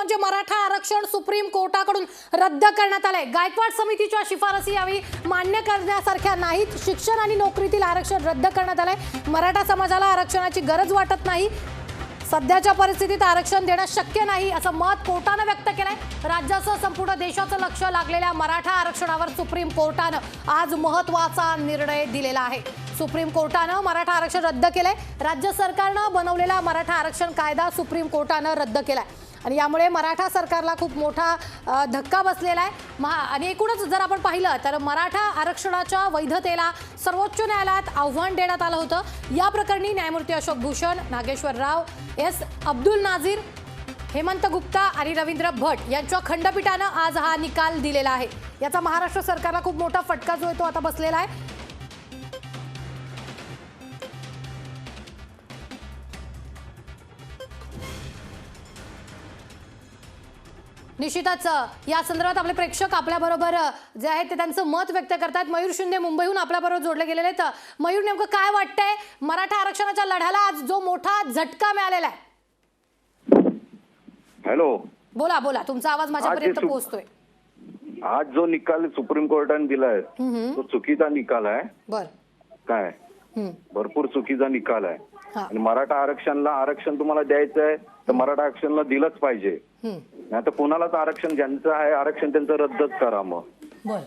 म्हणजे मराठा आरक्षण सुप्रीम कोर्टाकडून रद्द करण्यात आले। गायकवाड समितीच्या शिफारसी यावेळी मान्य करण्यासारख्या नाहीत। शिक्षण आणि नोकरीतील आरक्षण रद्द करण्यात आले। मराठा समाजाला आरक्षणाची गरज वाटत नाही। सध्याच्या परिस्थितीत आरक्षण देणं शक्य नाही असं मत कोर्टाने व्यक्त केलंय। राज्यासह संपूर्ण देशाचं लक्ष लागलेल्या मराठा आरक्षणावर सुप्रीम कोर्टानं आज महत्त्वाचा निर्णय दिलेला आहे। सुप्रीम कोर्टानं मराठा आरक्षण रद्द केलंय। राज्य सरकारनं बनवलेला मराठा आरक्षण कायदा सुप्रीम कोर्टानं रद्द केलाय आणि यामुळे मराठा सरकारला खूप मोठा धक्का बसलेला आहे। आणि एकूणच जर आपण पाहिलं तर मराठा आरक्षणाच्या वैधतेला सर्वोच्च न्यायालयात आव्हान देण्यात आलं होतं। या प्रकरणी न्यायमूर्ती अशोक भूषण, नागेश्वर राव, एस अब्दुल नाझीर, हेमंत गुप्ता आणि रवींद्र भट यांच्या खंडपीठानं आज हा निकाल दिलेला आहे। याचा महाराष्ट्र सरकारला खूप मोठा फटका जो आहे तो आता बसलेला आहे। निश्चितच या संदर्भात आपले प्रेक्षक आपल्याबरोबर जे आहेत ते त्यांचं मत व्यक्त करतात। मयूर शिंदे मुंबईहून आपल्याबरोबर जोडले गेलेले आहेत। मयूर, नेमकं काय वाटतंय? मराठा आरक्षणाच्या लढ्याला आज जो मोठा झटका मिळालेला आहे। हॅलो, बोला बोला, तुमचा आवाज माझ्यापर्यंत पोहोचतोय। आज जो निकाल सुप्रीम कोर्टाने दिलाय तो चुकीचा निकाल आहे। बर, काय भरपूर चुकीचा निकाल आहे। आणि मराठा आरक्षणाला आरक्षण तुम्हाला द्यायचं आहे तर मराठा आरक्षणाला दिलंच पाहिजे, नाही तर कोणालाच आरक्षण ज्यांचं आहे आरक्षण त्यांचं रद्दच करा मग। बर,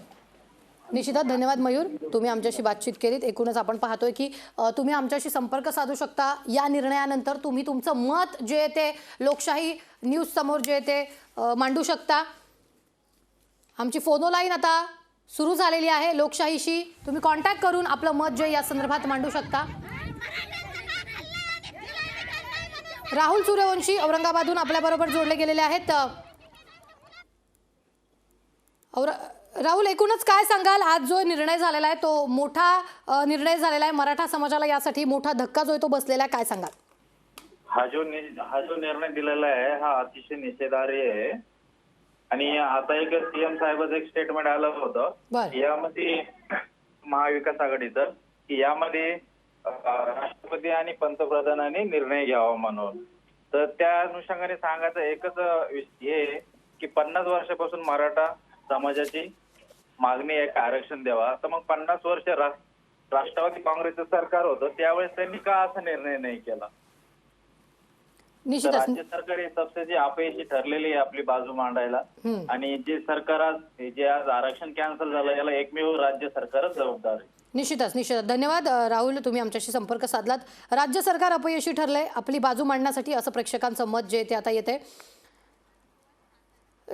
निश्चितच धन्यवाद मयूर, तुम्ही आमच्याशी बातचीत केलीत। एकूणच आपण पाहतोय की तुम्ही आमच्याशी संपर्क साधू शकता। या निर्णयानंतर तुम्ही तुमचं मत जे ते लोकशाही न्यूज समोर जे ते मांडू शकता। आमची फोनो लाईन आता सुरू झालेली आहे लोकशाहीशी। तुम्ही कॉन्टॅक्ट करून आपलं मत जे या संदर्भात मांडू शकता। राहुल सूर्यवंशी औरंगाबादहून आपल्याबरोबर जोडले गेलेले आहेत। राहुल, एकूणच काय सांगाल? आज जो निर्णय झालेला आहे तो मोठा निर्णय झालेला आहे। मराठा समाजाला यासाठी मोठा धक्का जो आहे तो बसलेला आहे, काय सांगाल? हा जो निर्णय दिलेला आहे हा अतिशय निषेधार्ह आहे। आणि आता एक सीएम साहेबांचं एक स्टेटमेंट आलं होतं यामध्ये महाविकास आघाडीचं की यामध्ये राष्ट्रपती आणि पंतप्रधानांनी निर्णय घ्यावा म्हणून। तर त्या अनुषंगाने सांगायचं एकच हे की 50 वर्षापासून मराठा समाजाची मागणी आहे आरक्षण द्यावा। तर मग 50 वर्ष राष्ट्रवादी काँग्रेसचं सरकार होतं त्यावेळेस त्यांनी का असा निर्णय नाही केला? राज्य सरकार हे सबसे अपयशी ठरलेली आहे आपली बाजू मांडायला। आणि जे सरकार आज आरक्षण कॅन्सल झालं याला एकमेव राज्य सरकारच जबाबदार आहे। निश्चितच धन्यवाद राहुल, तुम्ही आमच्याशी संपर्क साधलात। राज्य सरकार अपयशी ठरलंय आपली बाजू मांडण्यासाठी असं प्रेक्षकांचं मत जे ते आता येते।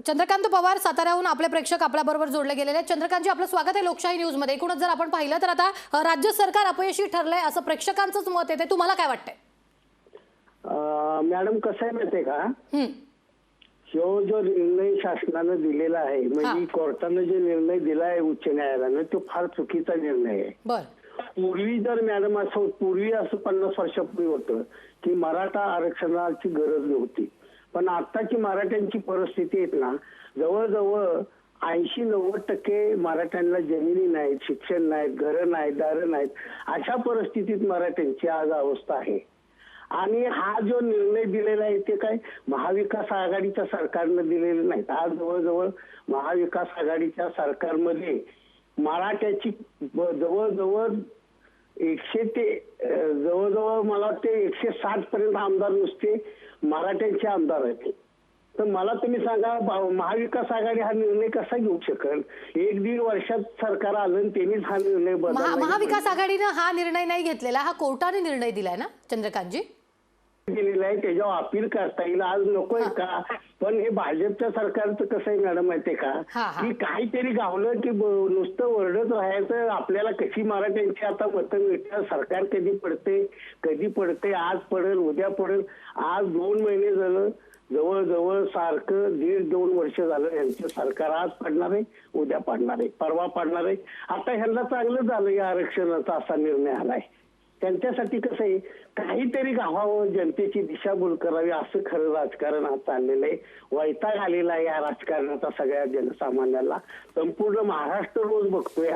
चंद्रकांत पवार साताऱ्याहून आपले प्रेक्षक आपल्याबरोबर जोडले गेलेले आहेत। चंद्रकांतजी, आपलं स्वागत आहे लोकशाही न्यूज मध्ये। एकूणच जर आपण पाहिलं तर आता राज्य सरकार अपयशी ठरलंय असं प्रेक्षकांचंच मत येते, तुम्हाला काय वाटतंय? मॅडम, कसं आहे माहितीये का, जो निर्णय शासनानं दिलेला आहे म्हणजे कोर्टानं जे निर्णय दिलाय उच्च न्यायालयानं तो फार चुकीचा निर्णय आहे। पूर्वी जर मॅडम असं 50 वर्षापूर्वी होतं की मराठा आरक्षणाची गरज नव्हती, पण आताची मराठ्यांची परिस्थिती आहे ना, जवळजवळ 80-90% मराठ्यांना जमिनी नाहीत, शिक्षण नाहीत, घरं नाहीत, दारं नाहीत, अशा परिस्थितीत मराठ्यांची आज अवस्था आहे। आणि हा जो निर्णय दिलेला आहे ते काय महाविकास आघाडीच्या सरकारनं दिलेलं नाही। आज जवळजवळ महाविकास आघाडीच्या सरकारमध्ये मराठ्याची जवळजवळ 100 ते जवळजवळ मला वाटते 160 पर्यंत आमदार नुसते मराठ्यांचे आमदार आहेत। तर मला तुम्ही सांगा, महाविकास आघाडी हा निर्णय कसा घेऊ शकेल? 1-1.5 वर्षात सरकार आलं आणि त्यांनीच हा निर्णय बदलला। महाविकास आघाडीनं हा निर्णय नाही घेतलेला, हा कोर्टाने निर्णय दिलाय ना चंद्रकांतजी? दिलेला आहे, त्याच्यावर अपील करता येईल। आज नकोय का? पण हे भाजपच्या सरकारचं कसं आहे मॅडम माहितीये का, की काहीतरी गावलं की नुसतं ओरडत राहायचं। आपल्याला कशी मराठ्यांची आता मतं मिळतात, सरकार कधी पडते, आज पडेल उद्या पडेल। आज 2 महिने झालं जवळजवळ सारखं 1.5-2 वर्ष झालं यांचं सरकार आज पडणार आहे, उद्या पडणार आहे, परवा पडणार आहे। आता ह्यांना चांगलं झालं या आरक्षणाचा असा निर्णय आलाय। त्यांच्यासाठी कसं आहे काहीतरी गावावर जनतेची दिशाभूल करावी असं खरं राजकारण आज चाललेलं आहे। वैताग आलेला आहे या राजकारणाचा सगळ्या जनसामान्याला। संपूर्ण महाराष्ट्र रोज बघतोय।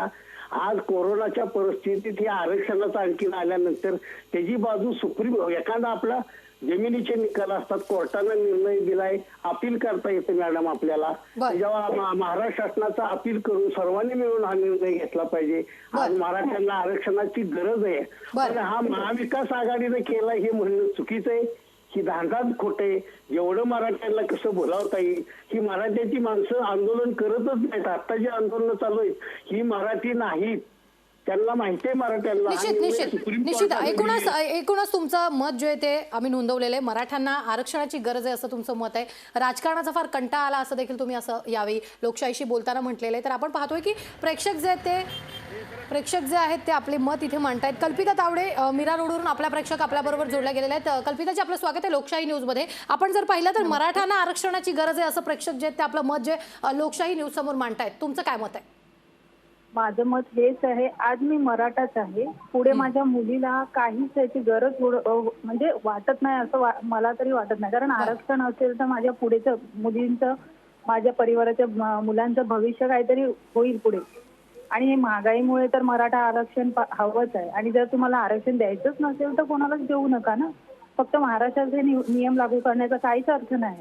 आज कोरोनाच्या परिस्थितीत या आरक्षणाचा आणखीन आल्यानंतर त्याची बाजू सुप्रीम एखादा आपला जमिनीचे निकाल असतात, कोर्टानं निर्णय दिलाय, अपील करता येते मॅडम आपल्याला. जेव्हा महाराष्ट्र शासनाचा अपील करून सर्वांनी मिळून हा निर्णय घेतला पाहिजे. आज मराठ्यांना आरक्षणाची गरज आहे, पण हा महाविकास आघाडीने केला हे म्हणणं चुकीचं आहे. ही धांदाच खोटे. एवढं मराठ्यांना कसं बोलावता येईल? ही मराठ्याची माणसं आंदोलन करतच नाहीत. आता जी आंदोलन चालू आहेत ही मराठी नाहीत, त्यांना माहिती आहे मराठ्यांना. निश्चित एकूणच तुमचं मत जे आहे ते आम्ही नोंदवलेलं आहे. मराठ्यांना आरक्षणाची गरज आहे असं तुमचं मत आहे. राजकारणाचा फार कंटाळा आला असं देखील तुम्ही असं यावेळी लोकशाहीशी बोलताना म्हटलेलं आहे. तर आपण पाहतोय की प्रेक्षक जे आहेत ते आपले मत इथे मांडतायत. कल्पिता तावडे मीरा रोडवरून आपल्या प्रेक्षक आपल्याबरोबर जोडल्या गेलेले आहेत. कल्पिताजी, आपलं स्वागत आहे लोकशाही न्यूजमध्ये. आपण जर पाहिलं तर मराठ्यांना आरक्षणाची गरज आहे असं प्रेक्षक जे आहेत ते आपलं मत जे लोकशाही न्यूज समोर मांडतायत, तुमचं काय मत आहे? माझं मत हेच आहे, आज मी मराठाच आहे, पुढे माझ्या मुलीला काहीच याची गरज म्हणजे वाटत नाही असं मला तरी वाटत नाही. कारण आरक्षण असेल तर माझ्या पुढेचं मुलींचं, माझ्या परिवाराच्या मुलांचं भविष्य काहीतरी होईल पुढे. आणि हे महागाईमुळे तर मराठा आरक्षण हवंच आहे. आणि जर तुम्हाला आरक्षण द्यायचंच नसेल तर कोणालाच देऊ नका ना. फक्त महाराष्ट्राचे नियम लागू करण्याचा काहीच अर्थ नाही.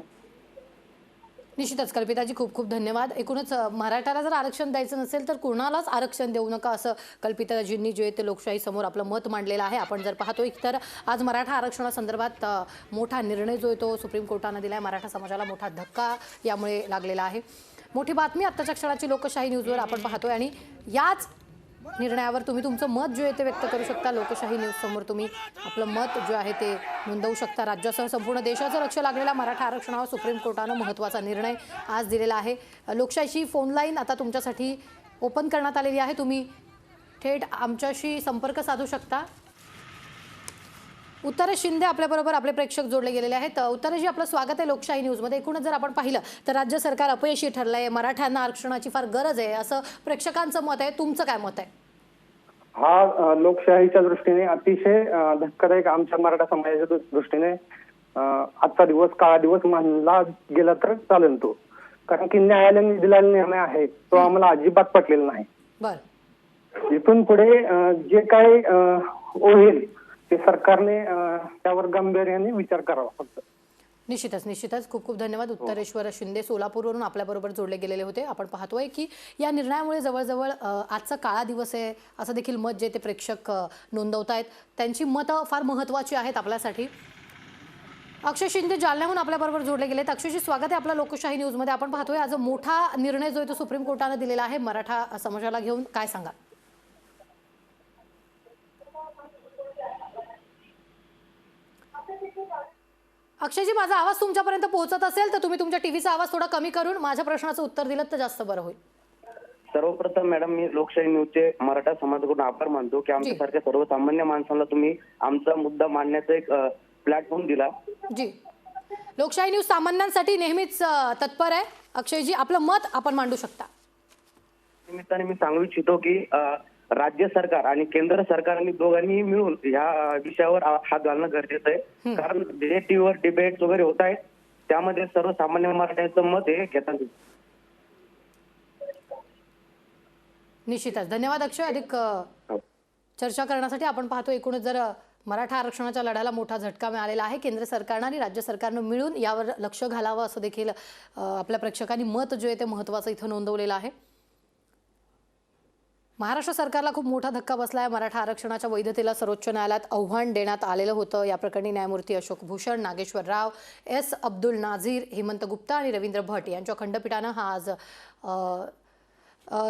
निश्चितच कल्पिताजी, खूप खूप धन्यवाद. एकूणच मराठ्याला जर आरक्षण द्यायचं नसेल तर कोणालाच आरक्षण देऊ नका असं कल्पिताजींनी जे ते लोकशाही समोर आपलं मत मांडलेलं आहे. आपण जर पाहतोय तर आज मराठा आरक्षणासंदर्भात मोठा निर्णय जो आहे तो सुप्रीम कोर्टानं दिला आहे. मराठा समाजाला मोठा धक्का यामुळे लागलेला आहे. मोठी बातमी आत्ताच्या क्षणाची लोकशाही न्यूजवर आपण पाहतोय आणि याच निर्णयावर तुम्ही तुमचं मत जे आहे ते व्यक्त करू शकता. लोकशाही न्यूज समोर तुम्ही आपलं मत जे आहे ते नोंदवू शकता. राज्यासह संपूर्ण देशाचं लक्ष लागलेला मराठा आरक्षणावर सुप्रीम कोर्टानं महत्त्वाचा निर्णय आज दिलेला आहे. लोकशाहीची फोन लाईन आता तुमच्यासाठी ओपन करण्यात आलेली आहे. तुम्ही थेट आमच्याशी संपर्क साधू शकता. उत्तरेश शिंदे आपल्याबरोबर आपले प्रेक्षक जोडले गेलेले आहेत. उत्तरेशजी, आपलं स्वागत आहे लोकशाही न्यूजमध्ये. एकूणच जर आपण पाहिलं तर राज्य सरकार अपयशी ठरलं आहे, मराठ्यांना आरक्षणाची फार गरज आहे असं प्रेक्षकांचं मत आहे. तुमचं काय मत आहे? हा लोकशाहीच्या दृष्टीने अतिशय धक्कादायक, आमच्या मराठा समाजाच्या दृष्टीने आजचा दिवस काळा दिवस मानला गेला तर चालेल तो. कारण की न्यायालयाने दिलेला निर्णय आहे तो आम्हाला अजिबात पटलेला नाही. बरं, इथून पुढे जे काही होईल ते सरकारने त्यावर गांभीर्याने विचार करावा फक्त. निश्चितच खूप खूप धन्यवाद. उत्तरेश्वर शिंदे सोलापूरवरून आपल्याबरोबर जोडले गेलेले होते. आपण पाहतोय की या निर्णयामुळे जवळजवळ आजचा काळा दिवस आहे असं देखील मत जे ते प्रेक्षक नोंदवतायत. त्यांची मतं फार महत्त्वाची आहेत आपल्यासाठी. अक्षय शिंदे जालन्याहून आपल्याबरोबर जोडले गेलेत. अक्षयजी, स्वागत आहे आपलं लोकशाही न्यूजमध्ये. आपण पाहतोय आज मोठा निर्णय जो आहे तो सुप्रीम कोर्टाने दिलेला आहे मराठा समाजाला घेऊन, काय सांगा? अक्षयजी, माझा आवाज तुमच्यापर्यंत पोहोचत असेल तर तुम्ही तुमच्या टीव्हीचा आवाज थोडा कमी करून माझ्या प्रश्नाचं उत्तर दिलं तर जास्त बरं होईल. सर्वप्रथम मॅडम, मी लोकशाही न्यूजचे मराठा समाजाकडून आभार मानतो की आमच्यासारख्या सर्वसामान्य माणसाला तुम्ही आमचा मुद्दा मांडण्याचा एक प्लॅटफॉर्म दिला. जी, लोकशाही न्यूज सामान्यांसाठी नेहमीच तत्पर आहे. अक्षयजी, आपलं मत आपण मांडू शकता. निमित्ताने मी सांगू इच्छितो की राज्य सरकार आणि केंद्र सरकारने दोघांनी मिळून या विषयावर हात घालणं गरजेचं आहे. कारण जे टीव्हीवर डिबेट वगैरे होत आहेत त्यामध्ये सर्वसामान्य मराठ्यांचं मत हे घेतात. निश्चितच धन्यवाद अक्षय. अधिक चर्चा करण्यासाठी आपण पाहतो एकूणच जर मराठा आरक्षणाच्या लढ्याला मोठा झटका मिळालेला आहे. केंद्र सरकारनं आणि राज्य सरकारनं मिळून यावर लक्ष घालावं असं देखील आपल्या प्रेक्षकांनी मत जे आहे ते महत्त्वाचं इथं नोंदवलेलं आहे. महाराष्ट्र सरकारला खूप मोठा धक्का बसला आहे. मराठा आरक्षणाच्या वैधतेला सर्वोच्च न्यायालयात आव्हान देण्यात आलेलं होतं. या प्रकरणी न्यायमूर्ती अशोक भूषण, नागेश्वर राव, एस अब्दुल नाझीर, हेमंत गुप्ता आणि रवींद्र भट यांच्या खंडपीठानं हा आज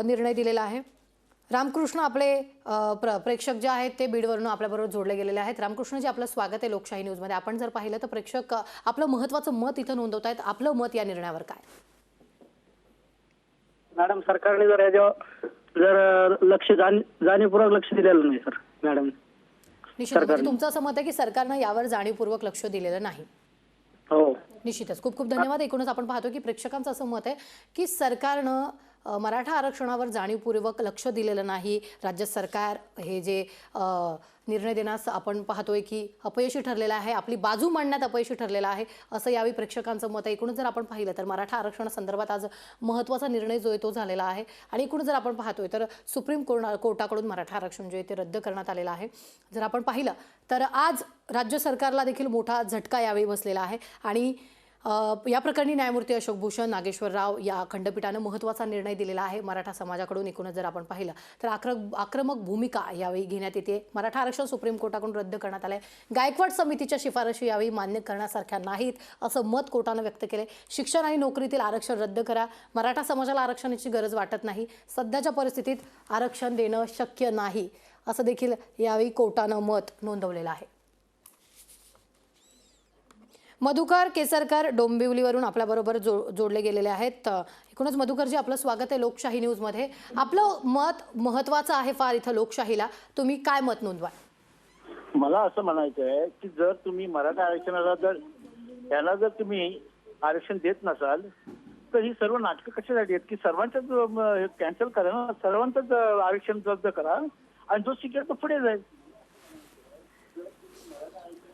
निर्णय दिलेला आहे. रामकृष्ण आपले प्रेक्षक जे आहेत ते बीडवरून आपल्याबरोबर जोडले गेलेले आहेत. रामकृष्णजी, आपलं स्वागत आहे लोकशाही न्यूजमध्ये. आपण जर पाहिलं तर प्रेक्षक आपलं महत्त्वाचं मत इथं नोंदवत आहेत. आपलं मत या निर्णयावर काय? मॅडम, सरकारने जर लक्ष जाणीवपूर्वक लक्ष दिलेलं नाही सर मॅडम. निश्चितच तुमचं असं मत आहे की सरकारनं यावर जाणीवपूर्वक लक्ष दिलेलं नाही. हो, निश्चितच खूप खूप धन्यवाद. एकूणच आपण पाहतो की प्रेक्षकांचं असं मत आहे की सरकारनं मराठा आरक्षणावर जाणीवपूर्वक लक्ष दिलेलं नाही राज्य सरकार, हे जे निर्णय देण्यास आपण पाहतोय की अपयशी ठरलेला आहे, आपली बाजू मांडण्यात अपयशी ठरलेला आहे असं यावेळी प्रेक्षकांचं मत आहे. एकूणच जर आपण पाहिलं तर मराठा आरक्षणासंदर्भात आज महत्त्वाचा निर्णय जो आहे तो झालेला आहे आणि एकूण जर आपण पाहतोय तर सुप्रीम कोर्टाकडून मराठा आरक्षण जे आहे ते रद्द करण्यात आलेलं आहे. जर आपण पाहिलं तर आज राज्य सरकारला देखील मोठा झटका यावेळी बसलेला आहे आणि या प्रकरणी न्यायमूर्ती अशोक भूषण, नागेश्वर राव या खंडपीठानं महत्त्वाचा निर्णय दिलेला आहे मराठा समाजाकडून. एकूणच जर आपण पाहिलं तर आक्रमक भूमिका यावेळी घेण्यात येते. मराठा आरक्षण सुप्रीम कोर्टाकडून रद्द करण्यात आलंय. गायकवाड समितीच्या शिफारशी यावेळी मान्य करण्यासारख्या नाहीत असं मत कोर्टानं व्यक्त केलंय. शिक्षण आणि नोकरीतील आरक्षण रद्द करा, मराठा समाजाला आरक्षणाची गरज वाटत नाही, सध्याच्या परिस्थितीत आरक्षण देणं शक्य नाही असं देखील यावेळी कोर्टानं मत नोंदवलेलं आहे. मधुकर केसरकर डोंबिवलीवरून आपल्याबरोबर जोडले गेलेले आहेत. एकूणच मधुकरजी, आपलं स्वागत आहे लोकशाही न्यूजमध्ये. आपलं मत महत्त्वाचं आहे फार इथं लोकशाहीला, तुम्ही काय मत नोंदवाल? मला असं म्हणायचं आहे की जर तुम्ही मराठा आरक्षणाला याला जर तुम्ही आरक्षण देत नसाल तर ही सर्व नाटकं कशासाठी आहेत की सर्वांचंच कॅन्सल करा ना, सर्वांचंच आरक्षण रद्द करा आणि जो शिकेल तो पुढे जाईल.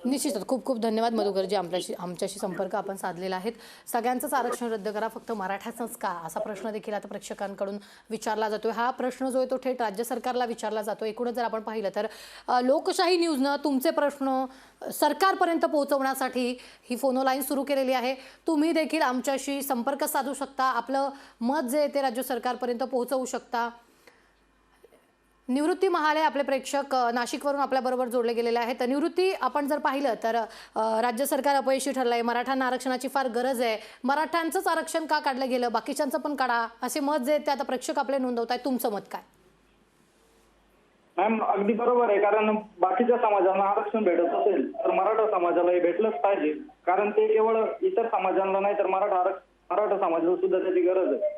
निश्चितच खूप खूप धन्यवाद मधुकरजी, आमच्याशी संपर्क आपण साधलेला आहे. सगळ्यांचंच आरक्षण रद्द करा, फक्त मराठाचंच का, असा प्रश्न देखील आता प्रेक्षकांकडून विचारला जातोय. हा प्रश्न जो आहे तो थेट राज्य सरकारला विचारला जातो. एकूणच जर आपण पाहिलं तर लोकशाही न्यूजनं तुमचे प्रश्न सरकारपर्यंत पोहोचवण्यासाठी ही फोनो लाईन सुरू केलेली आहे. तुम्ही देखील आमच्याशी संपर्क साधू शकता, आपलं मत जे आहे ते राज्य सरकारपर्यंत पोहोचवू शकता. निवृत्ती महाले आपले प्रेक्षक नाशिकवरून आपल्याबरोबर जोडले गेलेले आहेत. निवृत्ती, आपण जर पाहिलं तर राज्य सरकार अपयशी ठरलं आहे, मराठ्यांना आरक्षणाची फार गरज आहे, मराठ्यांचंच आरक्षण का काढलं गेलं, बाकीच्यांचं पण काढा, असे मत जे ते आता प्रेक्षक आपले नोंदवत आहेत. तुमचं मत काय? मॅम, अगदी बरोबर आहे. कारण बाकीच्या समाजांना आरक्षण भेटत असेल तर मराठा समाजाला हे भेटलंच पाहिजे. कारण ते केवळ इतर समाजांना नाही तर मराठा समाजाला सुद्धा त्याची गरज आहे.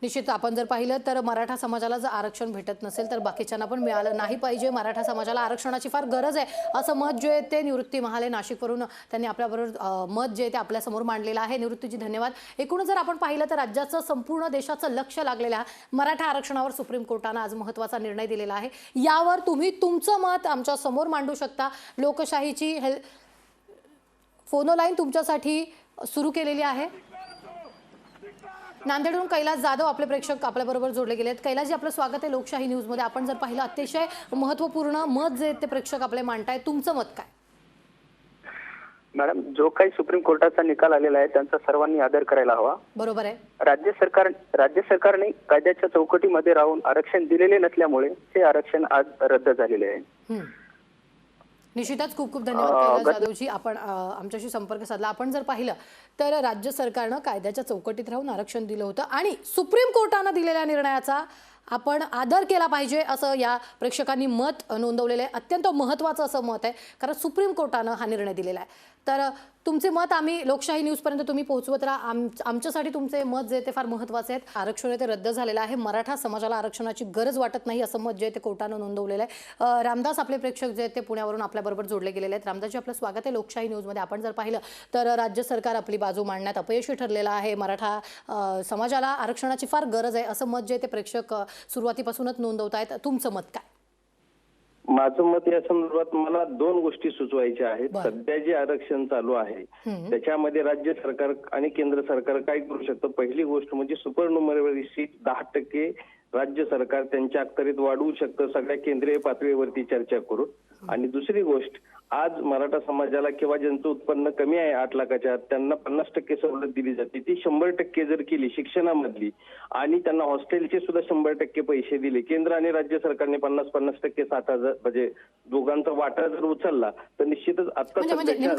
निश्चित आपण जर पाहिलं तर मराठा समाजाला जर आरक्षण भेटत नसेल तर बाकीच्यांना पण मिळालं नाही पाहिजे. मराठा समाजाला आरक्षणाची फार गरज आहे असं मत जे आहे ते निवृत्ती महाले नाशिकवरून त्यांनी आपल्याबरोबर मत जे आहे ते आपल्यासमोर मांडलेलं आहे. निवृत्तीजी धन्यवाद. एकूण जर आपण पाहिलं तर राज्याचं संपूर्ण देशाचं लक्ष लागलेलं आहे मराठा आरक्षणावर. सुप्रीम कोर्टानं आज महत्त्वाचा निर्णय दिलेला आहे. यावर तुम्ही तुमचं मत आमच्या समोर मांडू शकता. लोकशाहीची फोनो लाईन तुमच्यासाठी सुरू केलेली आहे. नांदेडहून कैलास जाधव आपले प्रेक्षक आपल्याबरोबर जोडले गेले आहेत. कैलासजी, आपलं स्वागत आहे लोकशाही न्यूजमध्ये. आपण जर पाहिलं अतिशय महत्त्वपूर्ण मत जे ते प्रेक्षक आपले मांडतायत, तुमचं मत काय? मॅडम, जो काही सुप्रीम कोर्टाचा निकाल आलेला आहे त्यांचा सर्वांनी आदर करायला हवा. बरोबर आहे. राज्य सरकारने कायद्याच्या चौकटीमध्ये राहून आरक्षण दिलेले नसल्यामुळे हे आरक्षण आज रद्द झालेले आहे. निश्चितच खूप खूप धन्यवाद कैलास जाधवजी, आपण आमच्याशी संपर्क साधला. आपण जर पाहिलं तर राज्य सरकारनं कायद्याच्या चौकटीत राहून आरक्षण दिलं होतं आणि सुप्रीम कोर्टानं दिलेल्या निर्णयाचा आपण आदर केला पाहिजे असं या प्रेक्षकांनी मत नोंदवलेलं आहे. अत्यंत महत्त्वाचं असं मत आहे कारण सुप्रीम कोर्टानं हा निर्णय दिलेला आहे. तर तुमचे मत आम्ही लोकशाही न्यूजपर्यंत तुम्ही पोहोचवत राहा. आमच्यासाठी तुमचे मत जे ते फार महत्त्वाचे आहेत. आरक्षण ते रद्द झालेलं आहे, मराठा समाजाला आरक्षणाची गरज वाटत नाही असं मत जे ते कोर्टानं नोंदवलेलं आहे. रामदास आपले प्रेक्षक जे ते पुण्यावरून आपल्याबरोबर जोडले गेलेले आहेत. रामदासजी, आपलं स्वागत आहे लोकशाही न्यूजमध्ये. आपण जर पाहिलं तर राज्य सरकार आपली बाजू मांडण्यात अपयशी ठरलेलं आहे, मराठा समाजाला आरक्षणाची फार गरज आहे असं मत जे ते प्रेक्षक सुरुवातीपासूनच नोंदवत आहेत. तुमचं मत काय? माझं मत या संदर्भात मला दोन गोष्टी सुचवायच्या आहेत. सध्या जे आरक्षण चालू आहे त्याच्यामध्ये राज्य सरकार आणि केंद्र सरकार काय करू शकतं. पहिली गोष्ट म्हणजे सुपरन्युमररी सीट 10% राज्य सरकार त्यांच्या अखत्यारीत वाढवू शकतं सगळ्या केंद्रीय पातळीवरती चर्चा करून. आणि दुसरी गोष्ट, आज मराठा समाजाला किंवा ज्यांचं उत्पन्न कमी आहे 8 लाखाच्या त्यांना 50% सवलत दिली जाते, ती 100% जर केली शिक्षणामधली आणि त्यांना हॉस्टेलचे सुद्धा 100% पैसे दिले, केंद्र आणि राज्य सरकारने 50% 7,000 म्हणजे दोघांचा वाटा जर उचलला तर निश्चितच आता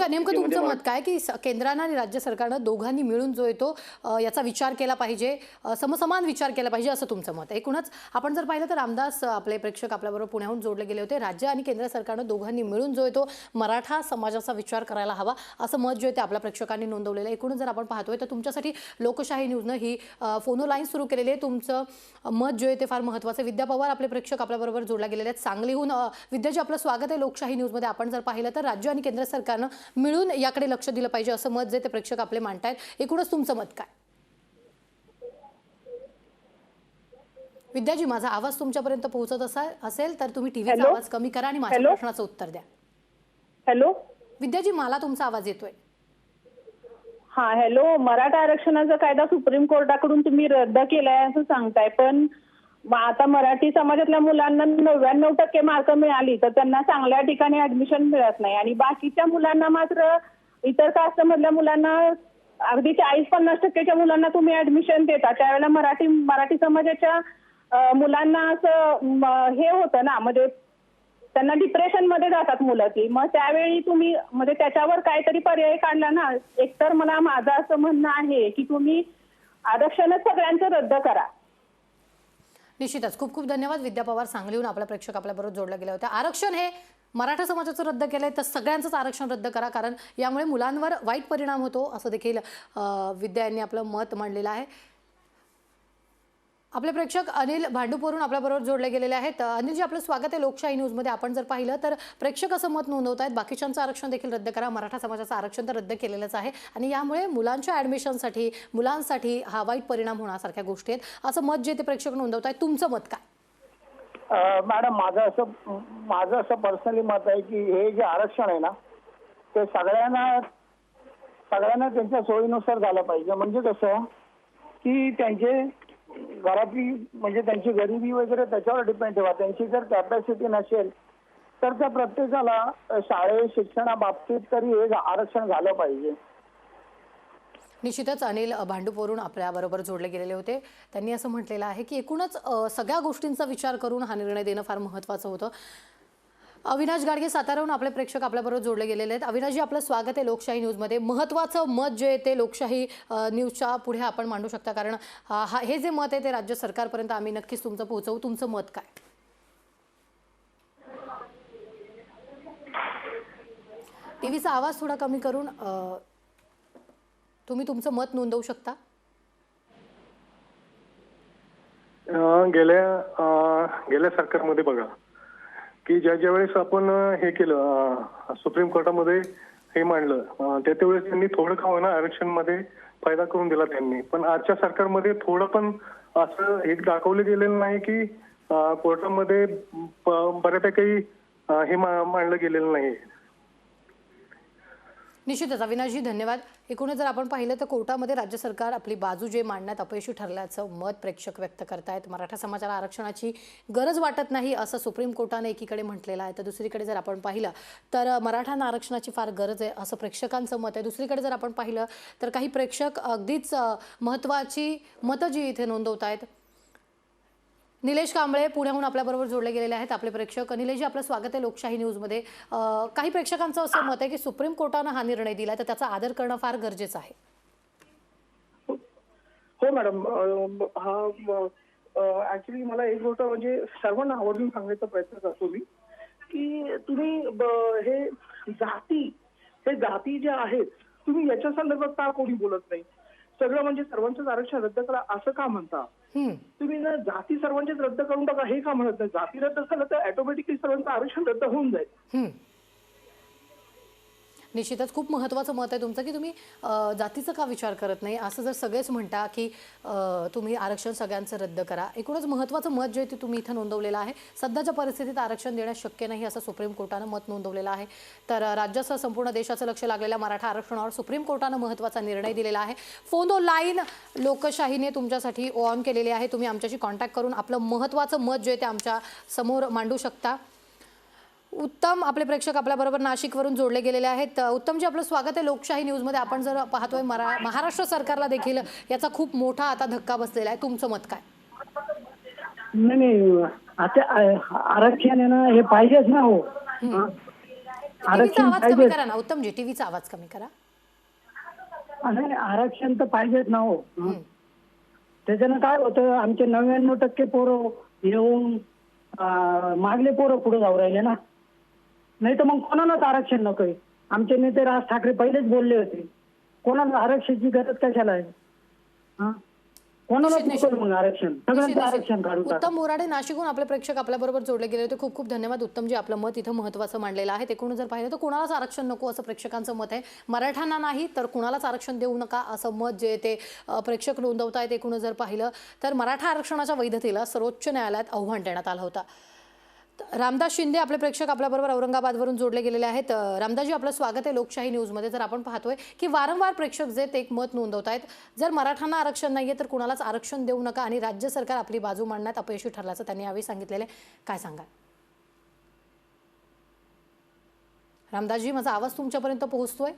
नेमकं तुमचं मत काय की केंद्रानं आणि राज्य सरकारनं दोघांनी मिळून जो येतो याचा विचार केला पाहिजे, समसमान विचार केला पाहिजे असं तुमचं मत आहे. एकूणच आपण जर पाहिलं तर रामदास आपले प्रेक्षक आपल्याबरोबर पुण्याहून जोडले गेले होते. राज्य आणि केंद्र सरकारनं दोघांनी मिळून जो येतो मराठा समाजाचा विचार करायला हवा असं मत जे ते आपल्या प्रेक्षकांनी नोंदवलेलं आहे. एकूणच जर आपण पाहतोय तर तुमच्यासाठी लोकशाही न्यूजनं ही फोनो लाईन सुरू केलेली आहे. तुमचं मत जे आहे ते फार महत्त्वाचं. विद्या पवार आपले प्रेक्षक आपल्याबरोबर जोडला गेलेले आहेत सांगलीहून. विद्याजी, आपलं स्वागत आहे लोकशाही न्यूजमध्ये. आपण जर पाहिलं तर राज्य आणि केंद्र सरकारनं मिळून याकडे लक्ष दिलं पाहिजे असं मत जे ते प्रेक्षक आपले मांडतायत. एकूणच तुमचं मत काय? विद्याजी, माझा आवाज तुमच्यापर्यंत पोहोचत असेल तर तुम्ही टीव्हीचा आवाज कमी करा आणि माझ्या प्रश्नाचं उत्तर द्या. हॅलो विद्याजी, मला तुमचा आवाज येतोय. हा हॅलो. मराठा आरक्षणाचा कायदा सुप्रीम कोर्टाकडून तुम्ही रद्द केलाय असं सांगताय, पण आता मराठी समाजातल्या मुलांना 99% मार्क मिळाली तर त्यांना चांगल्या ठिकाणी ऍडमिशन मिळत नाही आणि बाकीच्या मुलांना मात्र, इतर कास्ट मधल्या मुलांना अगदी 40-50% मुलांना तुम्ही ऍडमिशन देता. त्यावेळेला मराठी समाजाच्या मुलांना असं हे होतं ना, म्हणजे त्यांना डिप्रेशन मध्ये जातात मुलं ती. मग त्यावेळी तुम्ही म्हणजे त्याच्यावर काहीतरी पर्याय काढला ना. एकतर माझं असं म्हणणं आहे की तुम्ही आरक्षणच सगळ्यांचं रद्द करा. निश्चितच. खूप खूप धन्यवाद विद्या पवार, सांगलीहून आपला प्रेक्षक आपल्याबरोबर जोडला गेला होता. आरक्षण हे मराठा समाजाचं रद्द केलंय तर सगळ्यांचंच आरक्षण रद्द करा, कारण यामुळे मुलांवर वाईट परिणाम होतो असं देखील विद्या यांनी आपलं मत मांडलेलं आहे. आपले प्रेक्षक अनिल भांडूपवरून आपल्याबरोबर जोडले गेलेले आहेत. अनिलजी, आपलं स्वागत आहे लोकशाही न्यूजमध्ये. आपण जर पाहिलं तर प्रेक्षक असं मत नोंदवत आहेत, बाकीच्यांचं आरक्षण देखील रद्द करा, मराठा समाजाचं आरक्षण तर रद्द केलेलंच आहे आणि यामुळे मुलांच्या ॲडमिशनसाठी, मुलांसाठी हा वाईट परिणाम होण्यासारख्या गोष्टी आहेत असं मत जे ते प्रेक्षक नोंदवत आहेत. तुमचं मत काय? मॅडम, माझं असं पर्सनली मत आहे की हे जे आरक्षण आहे ना, ते सगळ्यांना त्यांच्या सोयीनुसार झालं पाहिजे. म्हणजे कसं की त्यांचे घरातली म्हणजे त्यांची गरिबी वगैरे त्याच्यावर डिपेंड ठेवा. त्यांची जर कॅपॅसिटी नसेल तर त्या प्रत्येकाला शाळेत शिक्षणाबाबतीत तरी हे आरक्षण झालं पाहिजे. निश्चितच अनिल भांडूपवरून आपल्याबरोबर जोडले गेलेले होते. त्यांनी असं म्हटलेलं आहे की एकूणच सगळ्या गोष्टींचा विचार करून हा निर्णय देणं फार महत्त्वाचं होतं. अविनाश गाडगे साताराहून आपले प्रेक्षक आपल्याबरोबर जोडले गेलेले आहेत. अविनाशजी, आपलं स्वागत आहे लोकशाही न्यूजमध्ये. महत्त्वाचं मत जे ते लोकशाही न्यूजच्या पुढे आपण मांडू शकता, कारण हे जे मत आहे ते राज्य सरकारपर्यंत आम्ही नक्कीच तुमचं पोहोचवू. तुमचं मत काय? टीव्हीचा आवाज थोडा कमी करून तुम्ही तुमचं मत नोंदवू शकता. गेल्या सरकारमध्ये बघा की ज्या वेळेस आपण हे केलं, सुप्रीम कोर्टामध्ये हे मांडलं, त्यावेळेस त्यांनी थोडं का होईना आरक्षण मध्ये फायदा करून दिला त्यांनी. पण आजच्या सरकारमध्ये थोडं पण असं हे दाखवलं गेलेलं नाही की कोर्टामध्ये बऱ्यापैकी हे मांडलं गेलेलं नाही. निश्चितच अविनाशजी, धन्यवाद. एकूणच जर आपण पाहिलं तर कोर्टामध्ये राज्य सरकार आपली बाजू जे मांडण्यात अपयशी ठरल्याचं मत प्रेक्षक व्यक्त करतायत. मराठा समाजाला आरक्षणाची गरज वाटत नाही असं सुप्रीम कोर्टाने एकीकडे म्हटलेलं आहे, तर दुसरीकडे जर आपण पाहिलं तर मराठ्यांना आरक्षणाची फार गरज आहे असं प्रेक्षकांचं मत आहे. दुसरीकडे जर आपण पाहिलं तर काही प्रेक्षक अगदीच महत्त्वाची मतं जी इथे नोंदवत आहेत. निलेश कांबळे पुण्याहून आपल्याबरोबर जोडले गेलेले आहेत आपले प्रेक्षक. निलेशजी, आपलं स्वागत आहे लोकशाही न्यूजमध्ये. काही प्रेक्षकांचं असं मत आहे की सुप्रीम कोर्टानं हा निर्णय दिला तर त्याचा आदर करणं फार गरजेचं आहे. हो मॅडम, ऍक्च्युली मला एक गोष्ट म्हणजे सर्वांना आवर्जून सांगण्याचा प्रयत्न करतो मी की तुम्ही हे जाती ज्या आहेत तुम्ही याच्या संदर्भात का कोणी बोलत नाही? सगळं म्हणजे सर्वांचंच आरक्षण रद्द करा असं का म्हणता तुम्ही? ना जाती सर्वांचेच रद्द करून टाका हे का म्हणत नाही? जाती रद्द झालं तर ऑटोमॅटिकली सर्वांचं आरक्षण रद्द होऊन जाईल. निश्चितच खूप महत्त्वाचं मत आहे तुमचं की तुम्ही जातीचा का विचार करत नाही असं जर सगळेच म्हणता की तुम्ही आरक्षण सगळ्यांचं रद्द करा. एकूणच महत्त्वाचं मत जे ते तुम्ही इथं नोंदवलेलं आहे. सध्याच्या परिस्थितीत आरक्षण देणं शक्य नाही असं सुप्रीम कोर्टानं मत नोंदवलेलं आहे. तर राज्यासह संपूर्ण देशाचं लक्ष लागलेल्या मराठा आरक्षणावर सुप्रीम कोर्टानं महत्त्वाचा निर्णय दिलेला आहे. फोन लाईन लोकशाहीने तुमच्यासाठी ऑन केलेली आहे. तुम्ही आमच्याशी कॉन्टॅक्ट करून आपलं महत्त्वाचं मत जे ते आमच्या समोर मांडू शकता. उत्तम, आपले प्रेक्षक आपल्याबरोबर नाशिकवरून जोडले गेलेले आहेत. उत्तमजी, आपलं स्वागत आहे लोकशाही न्यूजमध्ये. आपण जर पाहतोय महाराष्ट्र सरकारला देखील याचा खूप मोठा आता धक्का बसलेला आहे. तुमचं मत काय? नाही, आता आरक्षण आहे ना हे पाहिजेच ना. हो, टीव्हीचा आवाज कमी करा ना उत्तमजी, टीव्हीचा आवाज कमी करा. नाही, आरक्षण तर पाहिजेच ना. हो, त्याच्यानं काय होतं, आमचे 99% पोरं येऊन मागले पोरं पुढे जाऊ राहिले ना. नाही तर मग कोणालाच आरक्षण नकोय. आमचे नेते राज ठाकरे पहिलेच बोलले होते कोणाला आरक्षणाची गरज कशाला आहे. कोणाला निश्चित, चुकलं मग आरक्षण? सगळ्यांचं आरक्षण काढून टाका. उत्तम मोराडे नाशिकहून आपले प्रेक्षक आपल्याबरोबर जोडले गेले होते. खूप खूप धन्यवाद उत्तमजी. आपलं मत इथं महत्त्वाचं मांडलेलं आहे. एकूण जर पाहिलं तर कुणालाच आरक्षण नको असं प्रेक्षकांचं मत आहे. मराठ्यांना नाही तर कुणालाच आरक्षण देऊ नका असं मत जे ते प्रेक्षक नोंदवतायत. एकूण जर पाहिलं तर मराठा आरक्षणाच्या वैधतेला सर्वोच्च न्यायालयात आव्हान देण्यात आलं होतं. रामदास शिंदे आपले प्रेक्षक आपल्याबरोबर औरंगाबादवरून जोडले गेलेले आहेत. रामदासजी, आपलं स्वागत आहे लोकशाही न्यूजमध्ये. जर आपण पाहतोय की वारंवार प्रेक्षक जे ते एक मत नोंदवतायत, जर मराठ्यांना आरक्षण नाहीये तर कुणालाच आरक्षण देऊ नका आणि राज्य सरकार आपली बाजू मांडण्यात अपयशी ठरल्याचं त्यांनी यावेळी सांगितलेलं आहे. काय सांगाल रामदासजी? माझा आवाज तुमच्यापर्यंत पोहोचतोय?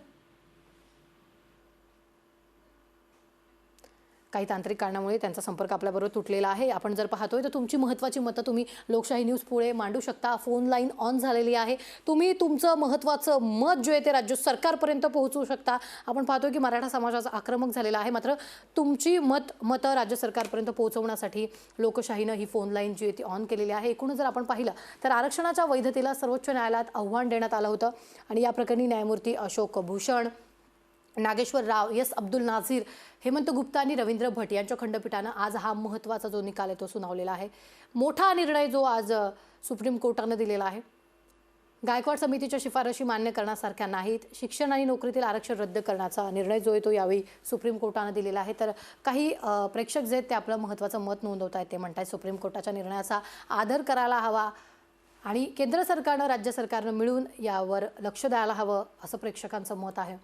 काही तांत्रिक कारणामुळे त्यांचा संपर्क आपल्याबरोबर तुटलेला आहे. आपण जर पाहतोय तर तुमची महत्त्वाची मतं तुम्ही लोकशाही न्यूज पुढे मांडू शकता. फोन लाईन ऑन झालेली आहे. तुम्ही तुमचं महत्त्वाचं मत जे आहे ते राज्य सरकारपर्यंत पोहोचवू शकता. आपण पाहतोय की मराठा समाजाचा आक्रमक झालेला आहे, मात्र तुमची मतं राज्य सरकारपर्यंत पोहोचवण्यासाठी लोकशाहीनं ही फोन लाईन जी आहे ती ऑन केलेली आहे. एकूण जर आपण पाहिलं तर आरक्षणाच्या वैधतेला सर्वोच्च न्यायालयात आव्हान देण्यात आलं होतं आणि या प्रकरणी न्यायमूर्ती अशोक भूषण, नागेश्वर राव, एस अब्दुल नाझीर, हेमंत गुप्ता आणि रवींद्र भट यांच्या खंडपीठानं आज हा महत्त्वाचा जो निकाल आहे तो सुनावलेला आहे. मोठा निर्णय जो आज सुप्रीम कोर्टानं दिलेला आहे. गायकवाड समितीच्या शिफारशी मान्य करण्यासारख्या नाहीत. शिक्षण आणि नोकरीतील आरक्षण रद्द करण्याचा निर्णय जो आहे तो यावेळी सुप्रीम कोर्टानं दिलेला आहे. तर काही प्रेक्षक जे आहेत ते आपलं महत्त्वाचं मत नोंदवत आहेत. ते म्हणतात सुप्रीम कोर्टाच्या निर्णयाचा आदर करायला हवा आणि केंद्र सरकारनं राज्य सरकारनं मिळून यावर लक्ष द्यायला हवं असं प्रेक्षकांचं मत आहे.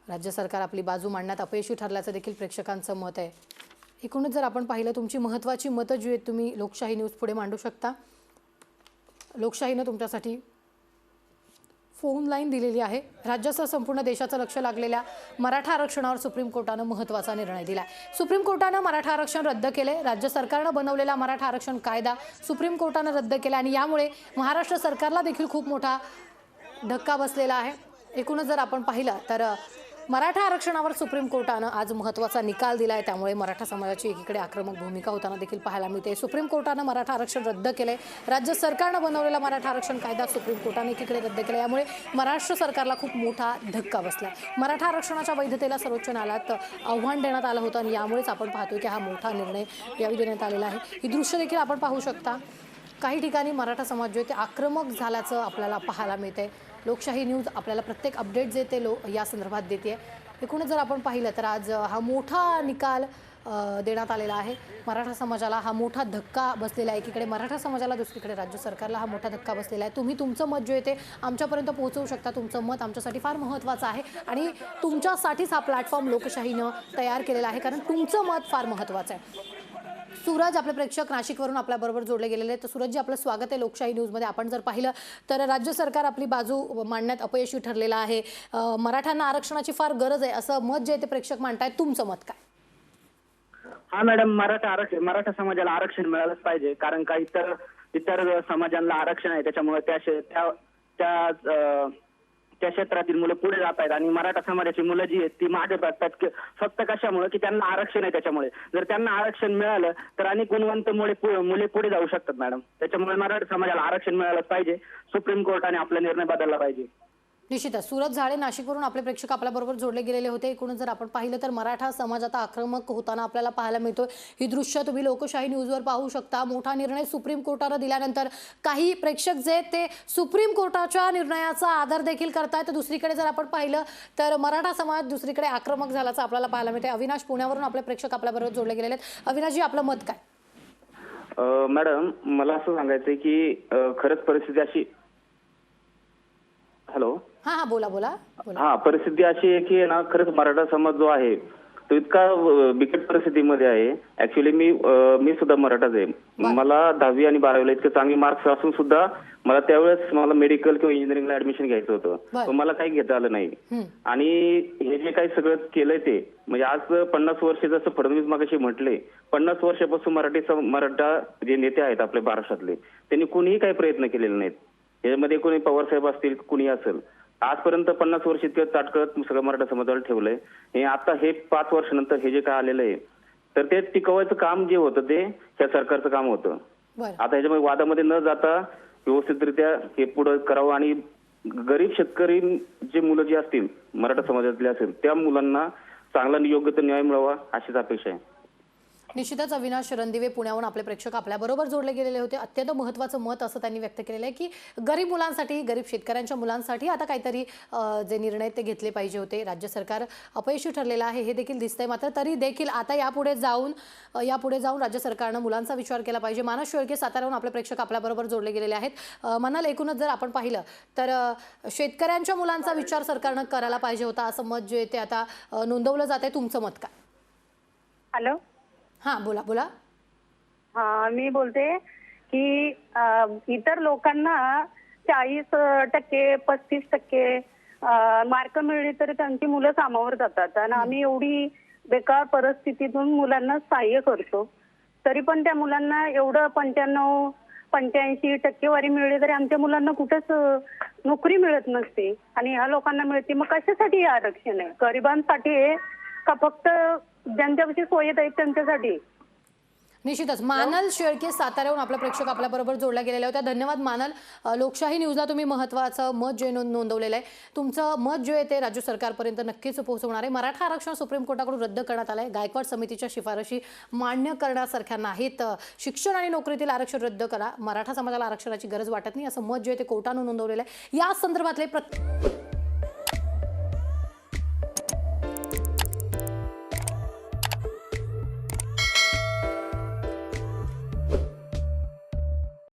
राज्य सरकार आपली बाजू मांडण्यात अपयशी ठरल्याचं देखील प्रेक्षकांचं मत आहे. एकूणच जर आपण पाहिलं तुमची महत्त्वाची मतं जी आहेत तुम्ही लोकशाही न्यूज पुढे मांडू शकता. लोकशाहीनं तुमच्यासाठी फोन लाईन दिलेली आहे. राज्यासह संपूर्ण देशाचं लक्ष लागलेल्या मराठा आरक्षणावर सुप्रीम कोर्टानं महत्त्वाचा निर्णय दिला आहे. सुप्रीम कोर्टानं मराठा आरक्षण रद्द केले. राज्य सरकारनं बनवलेला मराठा आरक्षण कायदा सुप्रीम कोर्टानं रद्द केला आणि यामुळे महाराष्ट्र सरकारला देखील खूप मोठा धक्का बसलेला आहे. एकूणच जर आपण पाहिलं तर मराठा आरक्षणावर सुप्रीम कोर्टानं आज महत्त्वाचा निकाल दिला आहे. त्यामुळे मराठा समाजाची एकीकडे आक्रमक भूमिका होताना देखील पाहायला मिळते. सुप्रीम कोर्टानं मराठा आरक्षण रद्द केले. राज्य सरकारनं बनवलेला मराठा आरक्षण कायदा सुप्रीम कोर्टाने एकीकडे रद्द केला. यामुळे महाराष्ट्र सरकारला खूप मोठा धक्का बसला. मराठा आरक्षणाच्या वैधतेला सर्वोच्च न्यायालयात आव्हान देण्यात आलं होतं आणि यामुळेच आपण पाहतोय की हा मोठा निर्णय यावेळी देण्यात आलेला आहे. ही दृश्य देखील आपण पाहू शकता. काही ठिकाणी मराठा समाज जो आहे ते आक्रमक झाल्याचं आपल्याला पाहायला मिळते. लोकशाही न्यूज आपल्याला प्रत्येक अपडेट जे ते या संदर्भात देते. एकूणच जर आपण पाहिलं तर आज हा मोठा निकाल देण्यात आलेला आहे. मराठा समाजाला हा मोठा धक्का बसलेला आहे. एकीकडे मराठा समाजाला, दुसरीकडे राज्य सरकारला हा मोठा धक्का बसलेला आहे. तुम्ही तुमचं मत जे आहे ते आमच्यापर्यंत पोहोचवू शकता. तुमचं मत आमच्यासाठी फार महत्त्वाचं आहे आणि तुमच्यासाठीच हा प्लॅटफॉर्म लोकशाहीनं तयार केलेला आहे, कारण तुमचं मत फार महत्त्वाचं आहे. सूरज आपले प्रेक्षक नाशिकवरून आपल्याबरोबर जोडले गेलेले आहेत. तर सूरजजी, आपलं स्वागत आहे लोकशाही न्यूजमध्ये. आपण जर पाहिलं तर राज्य सरकार आपली बाजू मांडण्यात अपयशी ठरलेलं आहे. मराठ्यांना आरक्षणाची फार गरज आहे असं मत जे ते प्रेक्षक मांडतायत. तुमचं मत काय? हा मॅडम, मराठा समाजाला आरक्षण मिळालंच पाहिजे, कारण का इतर समाजांना आरक्षण आहे त्याच्यामुळे त्या क्षेत्रातील मुलं पुढे जात आहेत आणि मराठा समाजाची मुलं जी आहेत ती मागे पडतात. फक्त कशामुळे की त्यांना आरक्षण आहे त्याच्यामुळे. जर त्यांना आरक्षण मिळालं तर अनेक गुणवंत मुले पुढे जाऊ शकतात मॅडम. त्याच्यामुळे मराठा समाजाला आरक्षण मिळालंच पाहिजे. सुप्रीम कोर्टाने आपला निर्णय बदलला पाहिजे. निश्चितच. सूरज झाळे नाशिकवरून आपले प्रेक्षक आपल्याबरोबर जोडले गेलेले होते. एकूणच जर आपण पाहिलं तर मराठा समाज आता आक्रमक होताना आपल्याला पाहायला मिळतोय. ही दृश्य तुम्ही लोकशाही न्यूजवर पाहू शकता. मोठा निर्णय सुप्रीम कोर्टानं दिल्यानंतर काही प्रेक्षक जे ते सुप्रीम कोर्टाच्या निर्णयाचा आदर देखील करतायत. दुसरीकडे जर आपण पाहिलं तर मराठा समाज दुसरीकडे आक्रमक झाल्याचं आपल्याला पाहायला मिळते. अविनाश पुण्यावरून आपले प्रेक्षक आपल्याबरोबर जोडले गेलेले आहेत. अविनाशजी, आपलं मत काय? मॅडम, मला असं सांगायचंय की खरंच परिस्थिती अशी, हॅलो, हा बोला. हा, परिस्थिती अशी आहे की ना, खरंच मराठा समाज जो आहे तो इतका बिकट परिस्थितीमध्ये आहे. ऍक्च्युली मी सुद्धा मराठाच आहे. मला 10वी आणि 12वीला इतके चांगले मार्क्स असून सुद्धा मला मला मेडिकल किंवा इंजिनिअरिंगला ऍडमिशन घ्यायचं होतं, पण मला काही घेता आलं नाही. आणि हे जे काही सगळं केलंय ते म्हणजे आज 50 वर्ष, जसं फडणवीस मागाशी म्हटले, 50 वर्षापासून मराठा जे नेते आहेत आपल्या महाराष्ट्रातले, त्यांनी कुणीही काही प्रयत्न केलेले नाहीत. यामध्ये कोणी पवार साहेब असतील, कुणी असेल, आजपर्यंत 50 वर्ष इतकं ताटकळत सगळं मराठा समाजाला ठेवलंय. हे आता हे 5 वर्षानंतर हे जे काय आलेलं आहे तर ते टिकवायचं काम जे होतं ते ह्या सरकारचं काम होतं. आता ह्याच्यामध्ये वादामध्ये न जाता व्यवस्थितरित्या हे पुढे करावं आणि गरीब शेतकरी जे मुलं जे असतील मराठा समाजातले असेल त्या मुलांना चांगला योग्य तो न्याय मिळावा अशीच अपेक्षा आहे. निश्चितच अविनाश रणदिवे पुण्याहून आपले प्रेक्षक आपल्याबरोबर जोडले गेलेले होते. अत्यंत महत्त्वाचं मत असं त्यांनी व्यक्त केलेलं आहे की गरीब मुलांसाठी, गरीब शेतकऱ्यांच्या मुलांसाठी आता काहीतरी जे निर्णय ते घेतले पाहिजे होते. राज्य सरकार अपयशी ठरलेलं आहे हे देखील दिसतंय. मात्र तरी देखील आता यापुढे जाऊन राज्य सरकारनं मुलांचा विचार केला पाहिजे. मानस शेळके साताऱ्याहून आपले प्रेक्षक आपल्याबरोबर जोडले गेलेले आहेत. मनाल, एकूणच जर आपण पाहिलं तर शेतकऱ्यांच्या मुलांचा विचार सरकारनं करायला पाहिजे होता असं मत जे ते आता नोंदवलं जात आहे. तुमचं मत काय? हॅलो, हां बोला बोला. हा, मी बोलते की इतर लोकांना 40% 35% मार्क मिळले तरी त्यांची मुलं कामावर जातात आणि आम्ही एवढी बेकार परिस्थितीतून मुलांना सहाय्य करतो, तरी पण त्या मुलांना एवढं 95-85 टक्केवारी मिळली तरी आमच्या मुलांना कुठेच नोकरी मिळत नसते आणि ह्या लोकांना मिळते. मग कशासाठी हे आरक्षण आहे? गरिबांसाठी आहे का फक्त ज्यांच्यापाशी सोयीत आहेत त्यांच्यासाठी? निश्चितच. मानल शेळके साताऱ्याहून आपला प्रेक्षक आपल्याबरोबर जोडल्या गेलेल्या होत्या. धन्यवाद मानल. लोकशाही न्यूजला तुम्ही महत्त्वाचं मत जे नोंदवलेलं आहे. तुमचं मत जे आहे ते राज्य सरकारपर्यंत नक्कीच पोहोचवणार आहे. मराठा आरक्षण सुप्रीम कोर्टाकडून रद्द करण्यात आलं आहे. गायकवाड समितीच्या शिफारशी मान्य करण्यासारख्या नाहीत. शिक्षण आणि नोकरीतील आरक्षण रद्द करा. मराठा समाजाला आरक्षणाची गरज वाटत नाही असं मत जे आहे ते कोर्टानं नोंदवलेलं आहे. या संदर्भातले